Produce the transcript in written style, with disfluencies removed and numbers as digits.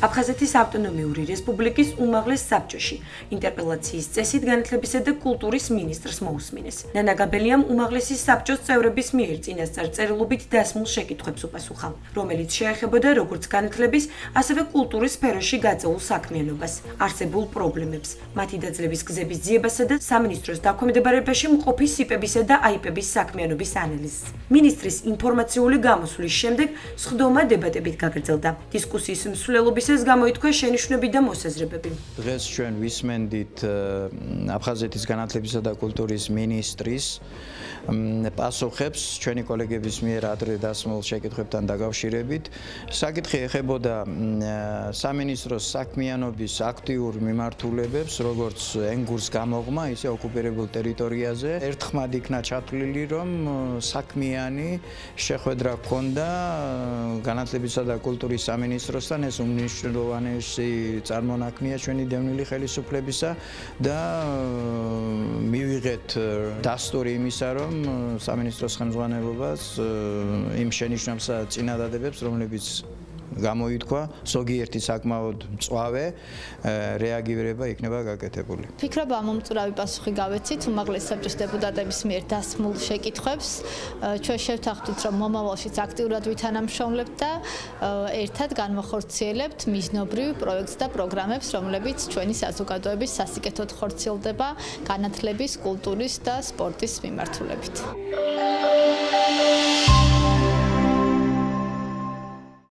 აფხაზეთის ავტონომიური რესპუბლიკის უმაღლეს საბჭოში ინტერპელაციის წესით განათლებისა და კულტურის მინისტრს მოусმინეს. ნანა გაბელიამ უმაღლესი საბჭოს წევრების მიერ წინასწარ წერილობით დასმულ შეკითხვებს უპასუხა, რომელიც შეეხებოდა როგორც განათლების, ასევე კულტურის სფეროში გაწეულ საქმიანობას, არსებულ პრობლემებს, მათი დაძლევის გზების ძიებასა და სამინისტროს დაქვემდებარებაში მყოფი სიპებისა და აიპების საქმიანობის ანალიზს. მინისტრის ინფორმაციული გამოსვლის შემდეგ სხდომა დებატებით გაგრძელდა. დისკუსიის მსვლელობისას გამოითქვა შენიშვნები და მოსაზრებები. დღეს ჩვენ ვისმენდით აფხაზეთის განათლებისა და კულტურის მინისტრის პასუხებს ჩვენი კოლეგების მიერ ადრე დასმულ შეკითხვებთან დაკავშირებით. საკითხი ეხებოდა სამინისტროს საქმიანობის აქტიურ მიმართულებებს, როგორც ენგურს გამოღმა, ისე ოკუპირებულ ტერიტორიაზე. ერთხმად იქნა ჩათვლილი, რომ საქმიანი შეხვედრა ჰქონდა განათლებისა და კულტურის სამინისტროსთან, ეს უმნიშვნელოვანესი წარმონაქმნია ჩვენი დევნილი ხელისუფლებისა და მივიღეთ დასტური იმისა, რომ სამინისტროს ხელმძღვანელობას იმ შენიშვნებსა და წინადადებებს, რომლებიც გამოითქვა, ზოგიერთი საკმაოდ მწვავე რეაგირება იქნება გაკეთებული. ფიქრობ ამ მომწურავი პასუხი გავეცით უმაღლეს საბჭოს დეპუტატების მიერ დასმულ შეკითხვებს. ჩვენ შევთანხმდით, რომ მომავალშიც აქტიურად ვითანამშრომლებთ და ერთად განვახორციელებთ მიზნობრივ პროექტს და პროგრამებს, რომლებიც ჩვენი საზოგადოების სასიკეთოდ ხორციელდება განათლების, კულტურის და სპორტის მიმართულებით.